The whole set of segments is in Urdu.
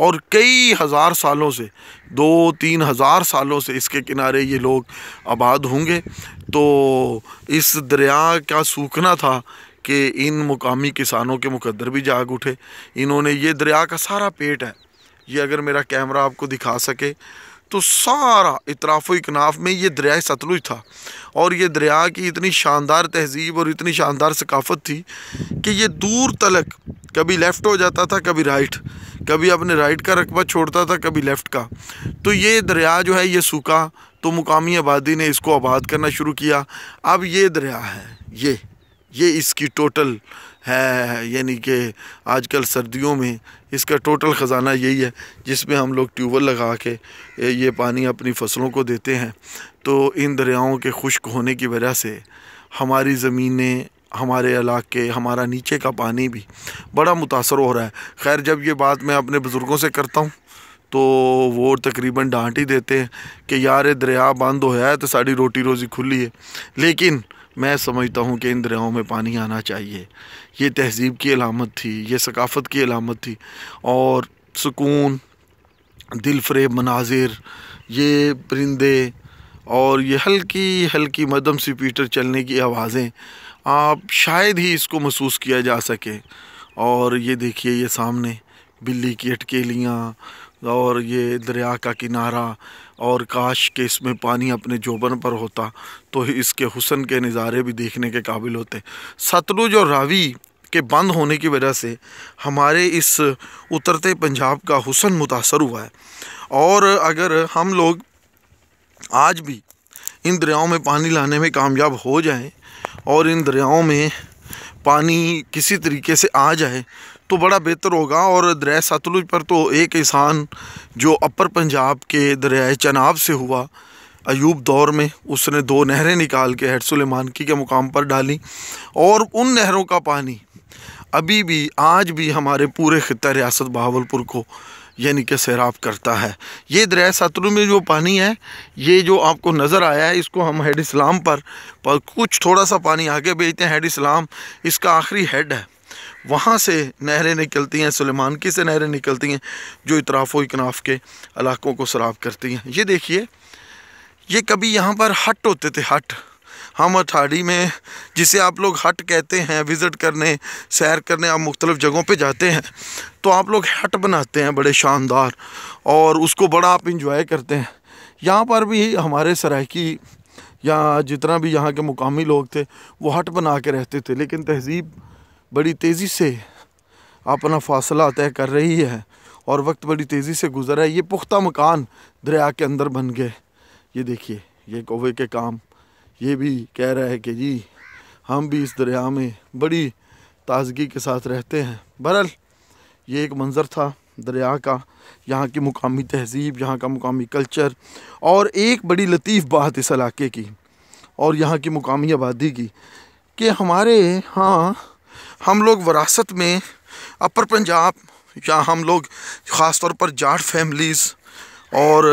اور کئی ہزار سالوں سے 2-3 ہزار سالوں سے اس کے کنارے یہ لوگ آباد ہوں گے۔ تو اس دریا کا سوکھنا تھا کہ ان مقامی کسانوں کے مقدر بھی جاگ اٹھے۔ انہوں نے، یہ دریا کا سارا پیٹ ہے، یہ اگر میرا کیمرہ آپ کو دکھا سکے تو سارا اطراف و اکناف میں یہ دریائے ستلج تھا، اور یہ دریا کی اتنی شاندار تہذیب اور اتنی شاندار ثقافت تھی کہ یہ دور تلک کبھی لیفٹ ہو جاتا تھا، کبھی رائٹ، کبھی اپنے رائٹ کا رقبہ چھوڑتا تھا، کبھی لیفٹ کا۔ تو یہ دریا جو ہے یہ سوکھا تو مقامی آبادی نے اس کو آباد کرنا شروع کیا۔ اب یہ دریا ہے، یہ اس کی ٹوٹل ہے، یعنی کہ آج کل سردیوں میں اس کا ٹوٹل خزانہ یہی ہے، جس میں ہم لوگ ٹیوب ویل لگا کے یہ پانی اپنی فصلوں کو دیتے ہیں۔ تو ان دریاؤں کے خشک ہونے کی وجہ سے ہماری زمینیں، ہمارے علاقے، ہمارا نیچے کا پانی بھی بڑا متاثر ہو رہا ہے۔ خیر، جب یہ بات میں اپنے بزرگوں سے کرتا ہوں تو وہ تقریباً ڈانٹ ہی دیتے ہیں کہ یار دریا بند ہوا ہے تو ساری روٹی روزی کھلی ہے، لیکن میں سمجھتا ہوں کہ ان دریاؤں میں پانی آنا چاہیے۔ یہ تہذیب کی علامت تھی، یہ ثقافت کی علامت تھی، اور سکون، دل فریب مناظر، یہ پرندے اور یہ ہلکی ہلکی مدھم سی پیٹر چلنے کی آوازیں، آپ شاید ہی اس کو محسوس کیا جا سکے۔ اور یہ دیکھیے، یہ سامنے بلی کی اٹکیلیاں اور یہ دریا کا کنارہ، اور کاش کہ اس میں پانی اپنے جوبن پر ہوتا تو اس کے حسن کے نظارے بھی دیکھنے کے قابل ہوتے۔ ستلج اور راوی کے بند ہونے کی وجہ سے ہمارے اس اترتے پنجاب کا حسن متاثر ہوا ہے، اور اگر ہم لوگ آج بھی ان دریاؤں میں پانی لانے میں کامیاب ہو جائیں اور ان دریاؤں میں پانی کسی طریقے سے آ جائے تو بڑا بہتر ہوگا۔ اور دریائے ستلج پر تو ایک احسان جو اپر پنجاب کے دریائے چناب سے ہوا ایوب دور میں، اس نے 2 نہریں نکال کے ہیڈ سلیمانکی کے مقام پر ڈالی، اور ان نہروں کا پانی ابھی بھی آج بھی ہمارے پورے خطہ ریاست بہاولپور کو یعنی کہ سیراب کرتا ہے۔ یہ دریائے ستلج میں جو پانی ہے، یہ جو آپ کو نظر آیا ہے، اس کو ہم ہیڈ اسلام پر کچھ تھوڑا سا پانی آگے بھیجتے ہیں۔ ہیڈ اسلام اس کا آخری ہیڈ ہے، وہاں سے نہریں نکلتی ہیں، سلیمانکی سے نہریں نکلتی ہیں جو اطراف و اکناف کے علاقوں کو سیراب کرتی ہیں۔ یہ دیکھیے، یہ کبھی یہاں پر ہٹ ہوتے تھے، ہٹ، ہم اٹھاڑی میں جسے آپ لوگ ہٹ کہتے ہیں، وزٹ کرنے، سیر کرنے آپ مختلف جگہوں پہ جاتے ہیں تو آپ لوگ ہٹ بناتے ہیں بڑے شاندار، اور اس کو بڑا آپ انجوائے کرتے ہیں۔ یہاں پر بھی ہمارے سرائکی یا جتنا بھی یہاں کے مقامی لوگ تھے وہ ہٹ بنا کے رہتے تھے، لیکن تہذیب بڑی تیزی سے اپنا فاصلہ طے کر رہی ہے اور وقت بڑی تیزی سے گزر ہے۔ یہ پختہ مکان دریا کے اندر بن گئے۔ یہ دیکھیے، یہ کوے کے کام، یہ بھی کہہ رہا ہے کہ جی ہم بھی اس دریا میں بڑی تازگی کے ساتھ رہتے ہیں۔ بہرحال یہ ایک منظر تھا دریا کا، یہاں کی مقامی تہذیب، یہاں کا مقامی کلچر، اور ایک بڑی لطیف بات اس علاقے کی اور یہاں کی مقامی آبادی کی کہ ہمارے ہاں ہم لوگ وراثت میں اپر پنجاب، یا ہم لوگ خاص طور پر جاٹ فیملیز اور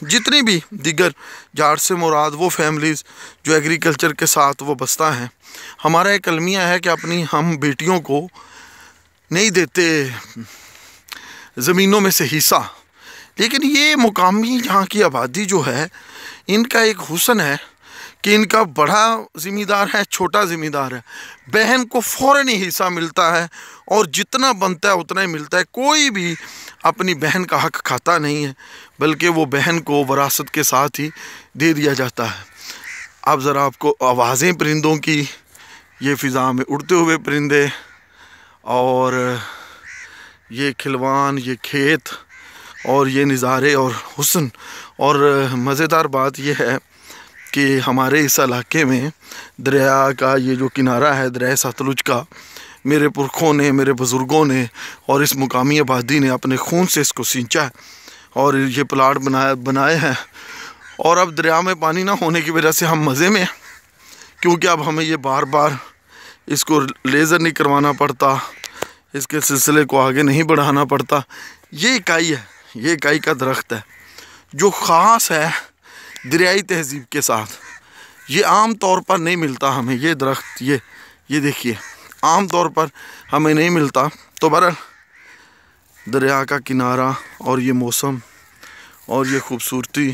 جتنی بھی دیگر جاٹ سے مراد وہ فیملیز جو ایگریکلچر کے ساتھ وابستہ ہیں، ہمارا ایک المیہ ہے کہ اپنی ہم بیٹیوں کو نہیں دیتے زمینوں میں سے حصہ، لیکن یہ مقامی یہاں کی آبادی جو ہے، ان کا ایک حسن ہے کہ ان کا بڑا ذمہ دار ہے، چھوٹا ذمہ دار ہے، بہن کو فوراً ہی حصہ ملتا ہے اور جتنا بنتا ہے اتنا ہی ملتا ہے۔ کوئی بھی اپنی بہن کا حق کھاتا نہیں ہے، بلکہ وہ بہن کو وراثت کے ساتھ ہی دے دیا جاتا ہے۔ اب ذرا آپ کو آوازیں پرندوں کی، یہ فضا میں اڑتے ہوئے پرندے، اور یہ کھلوان، یہ کھیت، اور یہ نظارے اور حسن، اور مزیدار بات یہ ہے کہ ہمارے اس علاقے میں دریا کا یہ جو کنارہ ہے دریائے ستلج کا، میرے پرکھوں نے، میرے بزرگوں نے اور اس مقامی آبادی نے اپنے خون سے اس کو سینچا ہے اور یہ پلاٹ بنائے ہیں۔ اور اب دریا میں پانی نہ ہونے کی وجہ سے ہم مزے میں ہیں، کیونکہ اب ہمیں یہ بار بار اس کو لیزر نہیں کروانا پڑتا، اس کے سلسلے کو آگے نہیں بڑھانا پڑتا۔ یہ اکائی ہے، یہ اکائی کا درخت ہے جو خاص ہے دریائی تہذیب کے ساتھ، یہ عام طور پر نہیں ملتا ہمیں، یہ درخت، یہ دیکھیے عام طور پر ہمیں نہیں ملتا۔ تو بہرحال دریا کا کنارہ اور یہ موسم اور یہ خوبصورتی،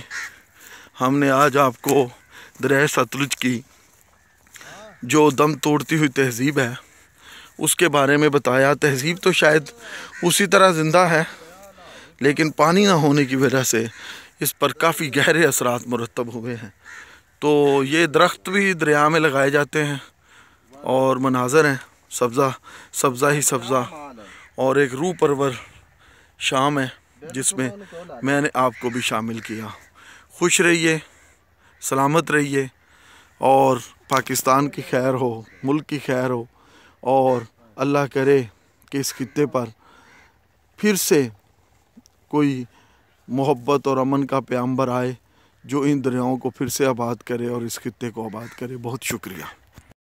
ہم نے آج آپ کو دریائے ستلج کی جو دم توڑتی ہوئی تہذیب ہے اس کے بارے میں بتایا۔ تہذیب تو شاید اسی طرح زندہ ہے، لیکن پانی نہ ہونے کی وجہ سے اس پر کافی گہرے اثرات مرتب ہوئے ہیں۔ تو یہ درخت بھی دریا میں لگائے جاتے ہیں اور مناظر ہیں، سبزہ ہی سبزہ، اور ایک روح پرور شام ہے جس میں میں نے آپ کو بھی شامل کیا۔ خوش رہیے، سلامت رہیے، اور پاکستان کی خیر ہو، ملک کی خیر ہو، اور اللہ کرے کہ اس خطے پر پھر سے کوئی محبت اور امن کا پیغمبر آئے جو ان دریاؤں کو پھر سے آباد کرے اور اس خطے کو آباد کرے۔ بہت شکریہ۔